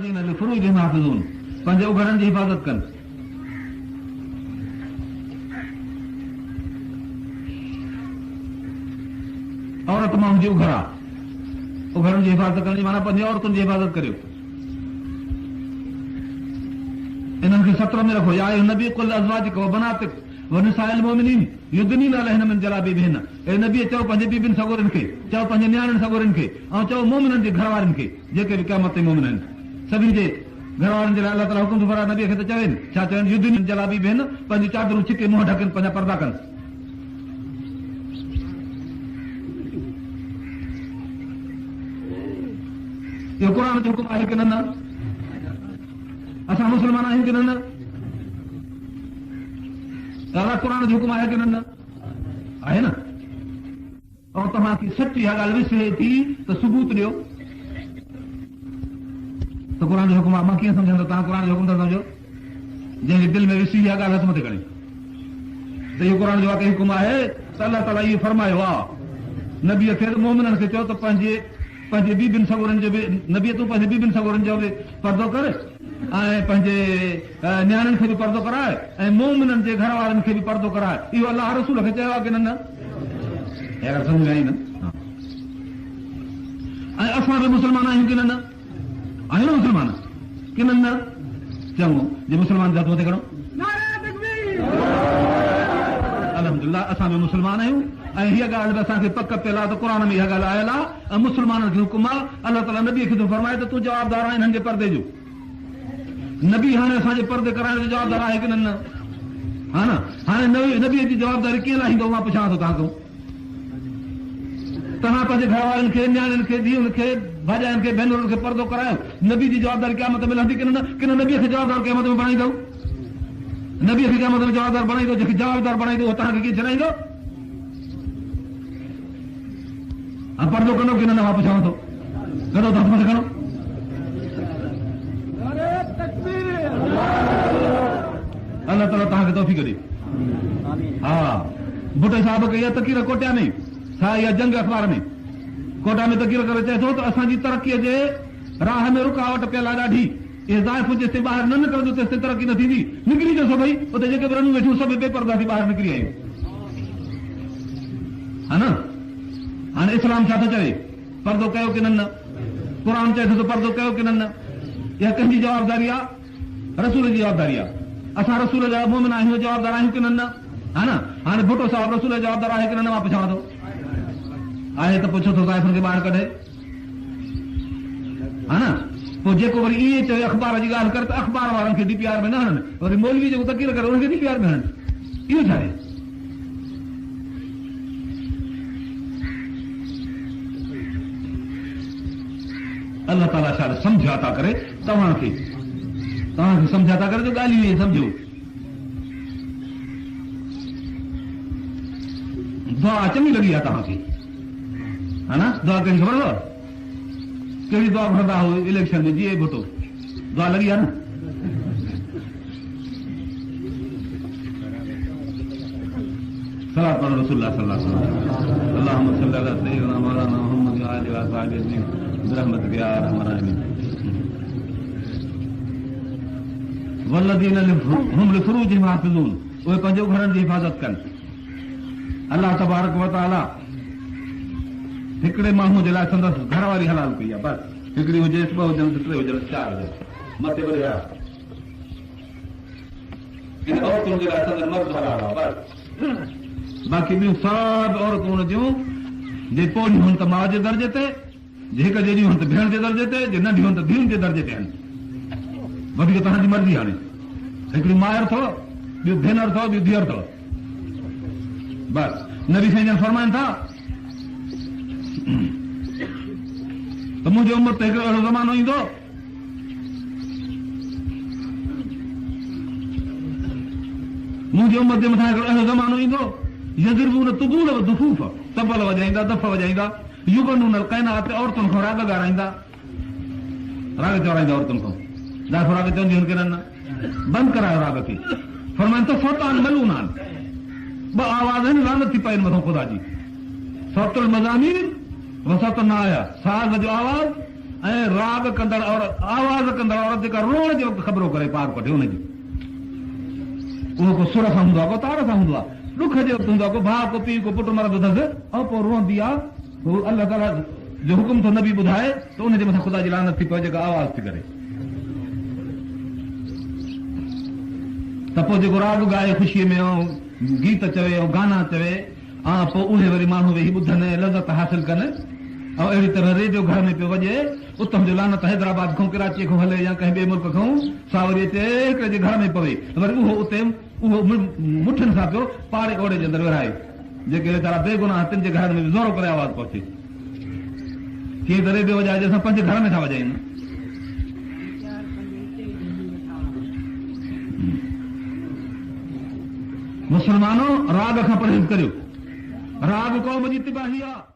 वल्लज़ीन लिफ़ुरूजिहिम हाफ़िज़ून, पंहिंजे उघड़नि जी हिफ़ाज़त कनि। औरत माण्हू जी उघड़ा, उघड़नि जी हिफ़ाज़त करण जी माना पंहिंजी औरतुनि जी हिफ़ाज़त करियो। इन्हनि खे सत्र में रखो, या नबी कुल अज़वाजिक व बनातिक व निसाइल मोमिनीन युदनीन अलैहिन मिन जलाबिबिहिन। ए नबी चओ पंहिंजे बीबियुनि सगोरनि खे, चओ पंहिंजे नियाणियुनि सगोरनि खे, ऐं चओ मोमिननि जे घर वारनि खे, जेके बि क़यामत ते मोमिन आहिनि, सभिनी जे घर वारनि जे लाइ अलाह ताला हुकुम थो फरमाए। नबीअ खे त चवनि, छा चवनि, युदनीन जलाबिबिहिन, पंहिंजी चादरूं छिके मुंहं ढकनि, पंहिंजा पर्दा कनि। इहो क़ुर जो हुकुम आहे कि न? असां मुस्लमान आहियूं कि न? अलाह क़ुर जो हुकुम आहे कि न? आहे न। ऐं तव्हांखे सची इहा ॻाल्हि विसरे थी त सबूत ॾियो त क़ुर जो हुकुम आहे। मां कीअं सम्झंदो? तव्हां क़ुर जो हुकुम था सम्झो? जंहिंजे दिलि में विसी इहा ॻाल्हि हथ मथे खणी त इहो क़ुर जो वाकई हुकुम आहे त अलाह ताला इहो फरमायो आहे नबीअ खे, मोमिननि खे चओ त पंहिंजे बीबियुनि सगोरनि जो बि, नबीअ तूं पंहिंजे बीबियुनि सगोरनि जो बि पर्दो कर, ऐं पंहिंजे नियाणियुनि खे बि पर्दो कराए, ऐं मोमिननि जे घर वारनि खे बि पर्दो कराए। इहो अलाह रसूल खे चयो आहे कि न? सम्झ में आई न? ऐं असां बि मुस्लमान आहियूं कि न? आहियूं न मुस्लमान कि न? चङो, जे मुस्लमान जा हथ मथे खणो। अल्हम्दुलिल्लाह, असां बि मुस्लमान आहियूं ऐं हीअ ॻाल्हि बि असांखे पक पियल आहे त क़ुर में इहा ॻाल्हि आयल आहे ऐं मुस्लमाननि खे हुकुम आहे। अलाह ताला नबीअ खे थो फरमाए त तूं जवाबदार आहे हिननि जे पर्दे जो। नबी हाणे असांजे पर्दे कराइण जो जवाबदार आहे कि न? हा न। हाणे नबीअ जी जवाबदारी कीअं लाहींदो? मां पुछां थो तव्हां खां। तव्हां पंहिंजे घर वारनि खे, नियाणियुनि खे, धीअनि खे, भाॼाइनि खे, भेनरुनि खे पर्दो करायो। नबी जी जवाबदारी क़यामत में लहंदी कि न? नबीअ खे जवाबदार क़यामत में बणाईंदो? नबीअ खे क़यामत में जवाबदार बणाईंदो? जेके जवाबदार बणाईंदो उहो तव्हांखे कीअं छॾाईंदो? पर्दो कंदो कि न? मां पुछां थो, कंदो त हथ मथे खणो। अलाह ताला तव्हांखे तौफ़ीक़ ॾे। हा, भुटे साहिब खे इहा तकीर कोटिया में, छा इहा जंग अख़बार में कोटा में तकीर करे चए थो त असांजी तरक़ीअ जे राह में रुकावट पियल आहे ॾाढी। इहे ज़ाइफ़ूं जेसिताईं ॿाहिरि न निकिरंदियूं तेसिताईं तरक़ी न थींदी। निकिरी जो सभई, उते जेके बि रनियूं वेठियूं सभु बेपर्दा थी ॿाहिरि निकिरी आयूं, हा न। हाणे इस्लाम छा थो चवे? पर्दो कयो कि न? क़ुर चए थो त पर्दो कयो कि न? इहा कंहिंजी जवाबदारी आहे? रसूल जी जवाबदारी आहे। असां रसूल जा मोमिन आहियूं, जवाबदार आहियूं कि न? हा न। हाणे भुटो साहिब रसूल जो जवाबदार आहे कि न? मां पुछां थो। आहे त पुछो थो ज़ाइफ़ुनि खे ॿाहिरि कढे, हा न। पोइ जेको वरी ईअं चए अख़बार जी ॻाल्हि करे त अख़बार वारनि खे DPR में न हणनि, वरी मौलवी जेको तकीर करे हुनखे DPR में हणनि। इहो छा आहे? अलाह ताला शायदि सम्झा था करे तव्हांखे सम्झा था करे जो ॻाल्हियूं इहे सम्झो। दुआ चङी लॻी आहे तव्हांखे, हा न। दुआ कहिड़ी ख़बर अथव? कहिड़ी दुआ घुरंदा हो इलेक्शन में? जीअं भुटो दुआ लॻी आहे न। सलात पढ़ो रसूलुल्लाह सल्लल्लाहु अलैहि वसल्लम। अल्लाहुम्मा सल्लि अला सय्यिदिना मौलाना मुहम्मद व आलिहि व असहाबिहि अजमईन बिरहमतिक या अरहमर राहिमीन। वल्लज़ीन हुम लिफ़ुरूजिहिम हाफ़िज़ून, उहे पंहिंजे घरनि जी हिफ़ाज़त कनि। अलाह तबारक व तआला हिकिड़े माण्हू जे लाइ संदसि घर वारी हलाल कई आहे। बसि हिकिड़ी हुजे, ॿ हुजनि, टे हुजनि, चारि हुजनि, मथे वरी औरतुनि जे लाइ संदसि मर्द हलाल आहे। बसि बाक़ी ॿियूं सभु औरतूं जूं जे पोड़ियूं हुअनि त माउ जे दर्जे ते, जे हिकु जहिड़ियूं हुअनि त भेण जे दर्जे ते, जे नंढियूं हुअनि त धीउनि जे दर्जे ते आहिनि। वधीक तव्हांजी मर्ज़ी। हाणे हिकिड़ी मायर अथव, ॿियूं भेनर अथव, ॿियूं धीअर अथव। बसि नबी साईं जन फरमाइनि था त मुंहिंजे उम्मत ते हिकिड़ो अहिड़ो ज़मानो ईंदो मुंहिंजे उम्मत जे मथां हिकिड़ो अहिड़ो ज़मानो ईंदो यज़रिबून तुबूल व दुफूफ, तबल वॼाईंदा, दफ़ वॼाईंदा, युबनून अलक़ैनात, औरतुनि खां राग ॻाराईंदा, राग चवराईंदा औरतुनि खां। ज़ाइफ़ राग चवंदियूं आहिनि कि न? बंदि करायो राग खे। फरमाइनि त सौतान मलून आहिनि, ॿ आवाज़ आहिनि, लानत थी पए मथां ख़ुदा जी। सौतुल मज़ामीन व सौतुल नाया, साज़ जो आवाज़ ऐं राग कंदड़ औरत, आवाज़ कंदड़ औरत जेका रोअण जो वक़्तु ख़बरो करे पार पटे हुनजी, उहो को सुर सां हूंदो आहे, को तार सां हूंदो आहे, ॾुख जे वक़्तु हूंदो आहे, को भाउ, को पीउ, को पुटु मरंदो अथसि, ऐं पोइ रोअंदी आहे, हू अलाह ताला जो हुकुम थो नबी ॿुधाए त उनजे मथां ख़ुदा जी लानत थी पए जेका आवाज़ थी करे। त पोइ जेको राग ॻाए ख़ुशीअ में गीत चवे ऐं गाना चवे, पोइ उहे वरी माण्हू वेही ॿुधनि, लज़त हासिल कनि, ऐं अहिड़ी तरह रेडियो घर में पियो वॼे, उतां जो लानत हैदराबाद खां कराची खां हले या कंहिं ॿिए मुल्क खां सा वरी अचे हिकिड़े जे घर में पवे, वरी उहो उते उहो मुठियुनि सां पियो पाड़े ओड़े जे अंदरि विराए, जेके वीचारा बेगुनाह तिन जे घर में ज़ोरो करे आवाज़ पहुचे, कीअं त रेडियो वॼाए असां पंहिंजे घर में था वॼायूं। मुस्लमानो राग खां परहेज़ करियो, राग क़ौम जी तिबाही आहे।